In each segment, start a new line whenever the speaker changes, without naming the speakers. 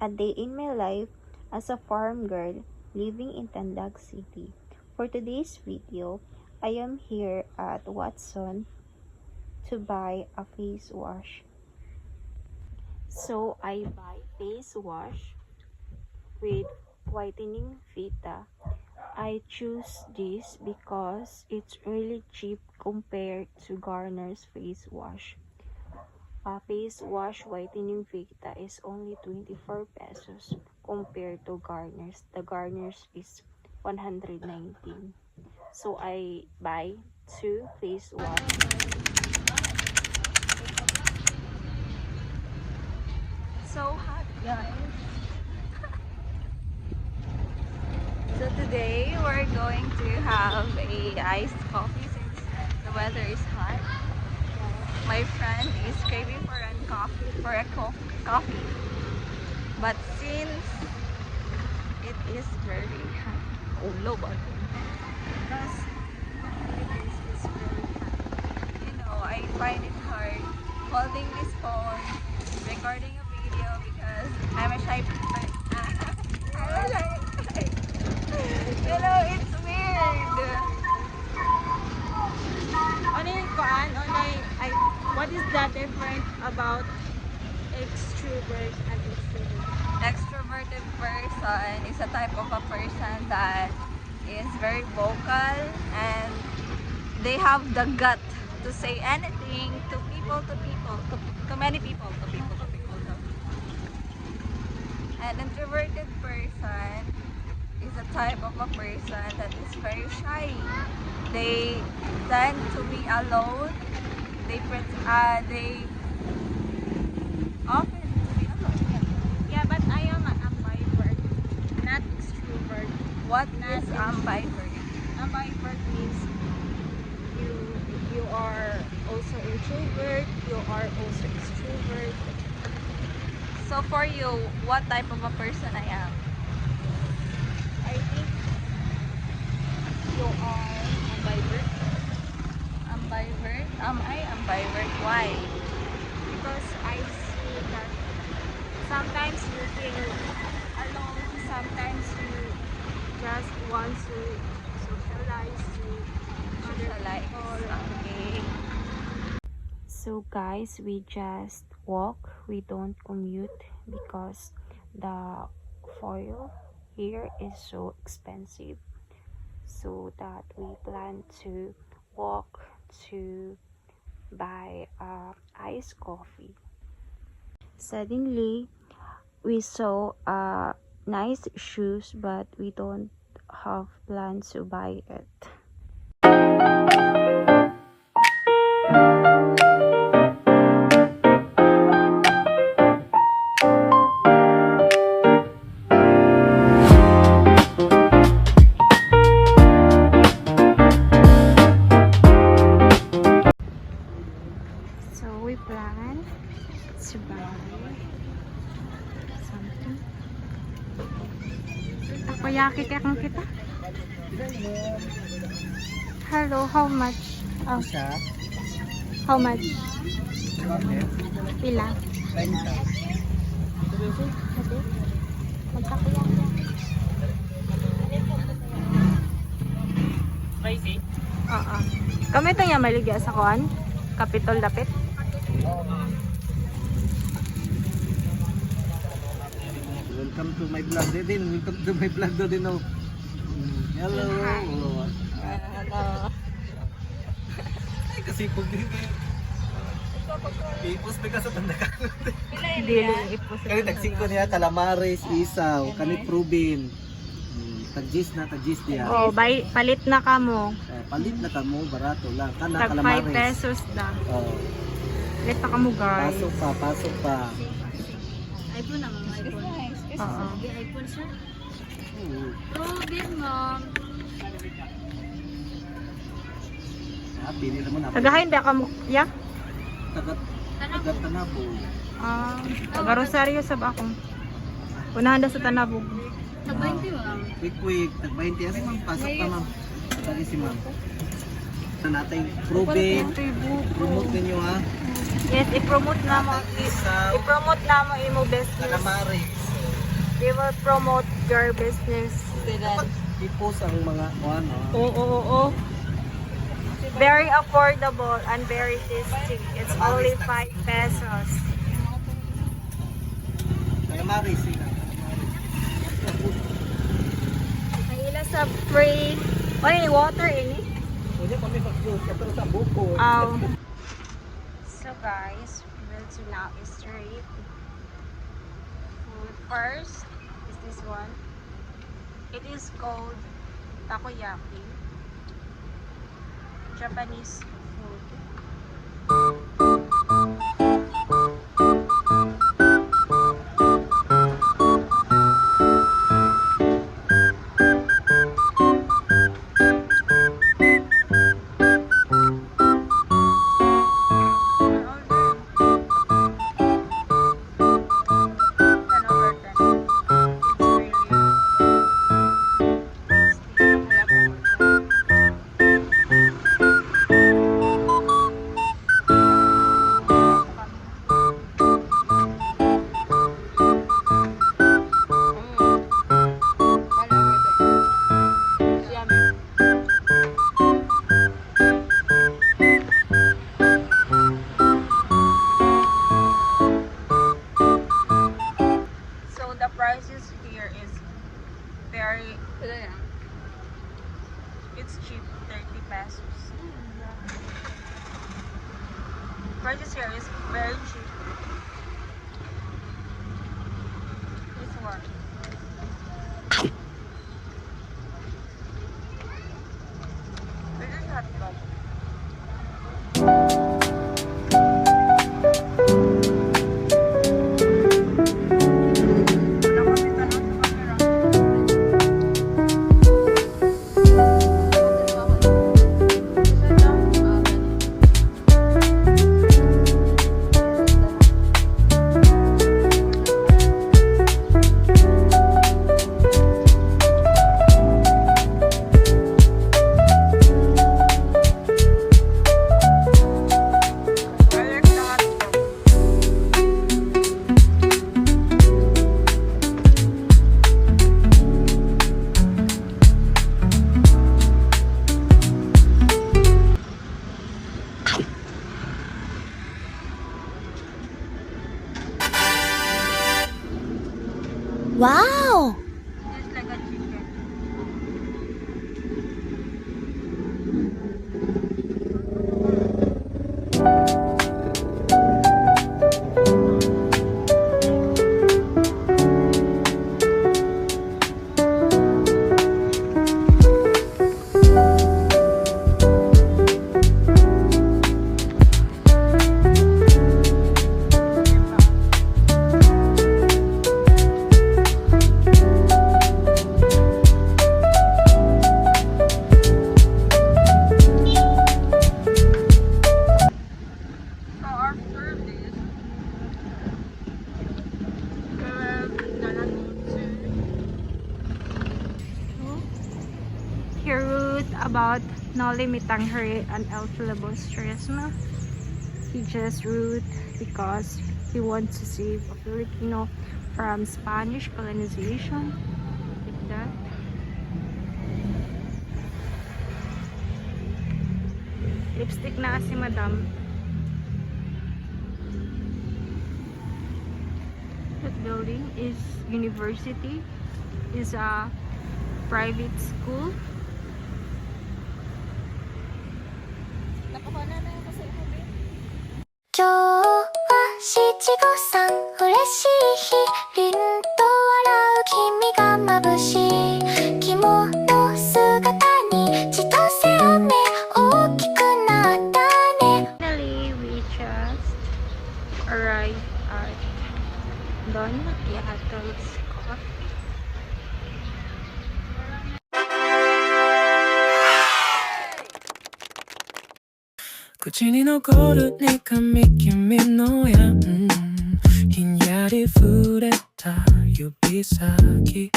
a day in my life as a farm girl living in Tandag City. For today's video, I am here at Watson to buy a face wash. So I buy face wash with whitening Vita. I choose this because it's really cheap compared to Garner's face wash. A face wash whitening Vita is only 24 pesos compared to Garner's. The Garner's is 119. So I buy 2 face wash. So hot, guys. So today we're going to have a iced coffee since the weather is hot. My friend is craving for a coffee. But since it is very hot, low button. Because it is very hot. You know, I find it hard holding this phone, recording a video because I'm a shy person. You know, it's weird.
What is the difference about extrovert and introvert?
Extroverted person is a type of a person that is very vocal and they have the gut to say anything to many people. An introverted person is a type of a person that is very shy. They tend to be alone. They often to be alone.
Yeah, but I am an ambivert, not extrovert.
What
Not
is ambivert?
Ambivert means you are also introvert, you are also extrovert.
So for you, what type of a person I am?
I think you are ambivert.
Ambivert? Am I ambivert? Why?
Because I see that sometimes you feel alone, sometimes you just want to socialize to other
Socialize.
people.
Okay. So guys, we just walk. We don't commute because the foil here is so expensive. So that we plan to walk to buy iced coffee. Suddenly, we saw nice shoes, but we don't have plans to buy it. So we plan to buy something. Takoyaki kaya kita. Hello, how much? Oh, how much? Pila? Magtakoyaki.
Spicy?
Oo. Kami ito niya maligya sa kuan? Kapitol dapit?
Welcome to my vlog din. Welcome to my vlog din. Oh. Hello. Hello.
Hello.
Ay, kasi pag din eh. Ipos ka sa tandakan.
Dili ipos.
Kani tagsingko niya calamares, isaw, kani proben. Tagjis niya.
Oh, palit na kamo.
Palit na kamo, barato lang. Kana
Tag 5
calamares.
pesos na.
Oh,
Palit na kamo guys.
pasok pa.
iPhone naman, iPhone.
Oo.
iPhone siya?
Oo.
Robin, mom.
Pili naman ako.
Tagahain ba kamo? Ya?
Tagat Tanabo.
Taga Rosario sa akong. Unahan da sa Tanabog.
Sa 20 ma'am.
Quick. Tag 20. Ano ma'am? Pasok pa ma'am. Tagi si ma'am. Na natin proben. Promote ninyo ha.
Yes, i-promote na mo.
Isaw.
I-promote na mo imo business.
Calamares.
They will promote your business.
Dapat i-post ang mga ano.
Oo. Very affordable and very tasty. It's only 5 pesos.
Calamaris sila.
Ang ila sa free. Wala water ini.
Pwede kami mag-close pero sa buko.
So guys, we'll do now is straight food. First is this one. It is called takoyaki. Japanese food. It's cheap, 30 pesos. Prices here is very cheap. This one. This is hot dog.
Wow!
It's like a chicken.
He wrote about nalimitang hurt and el filibusterismo. He just wrote because he wants to save a Filipino from Spanish colonization. Like that. Lipstick na si Madam. That building is university. Is a private school.
今日は七五三嬉しい日凛と笑う君が眩しい着物姿に千歳雨大きくなったね
Finally, we just arrived at Don Maquiato's Coffee.
口に残るね髪君のやひんやり触れた指先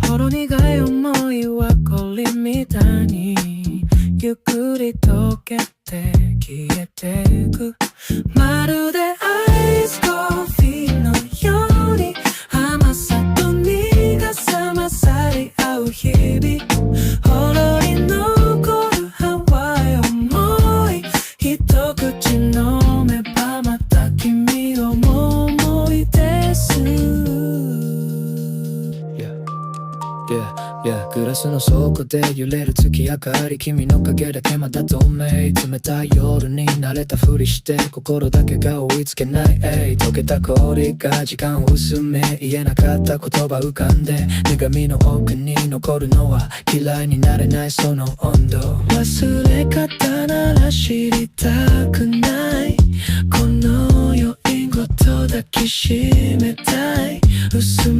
ほろ苦い思いは氷みたいにゆっくり溶けて消えてくまるでアイスコーヒーのように甘さの底で揺れる月明かり君の影だけまだ透明冷たい夜に慣れたふりして心だけが追いつけない、溶けた氷が時間を薄め言えなかった言葉浮かんで女神の奥に残るのは嫌いになれないその温度忘れ方なら知りたくないこの余韻ごと抱きしめたい薄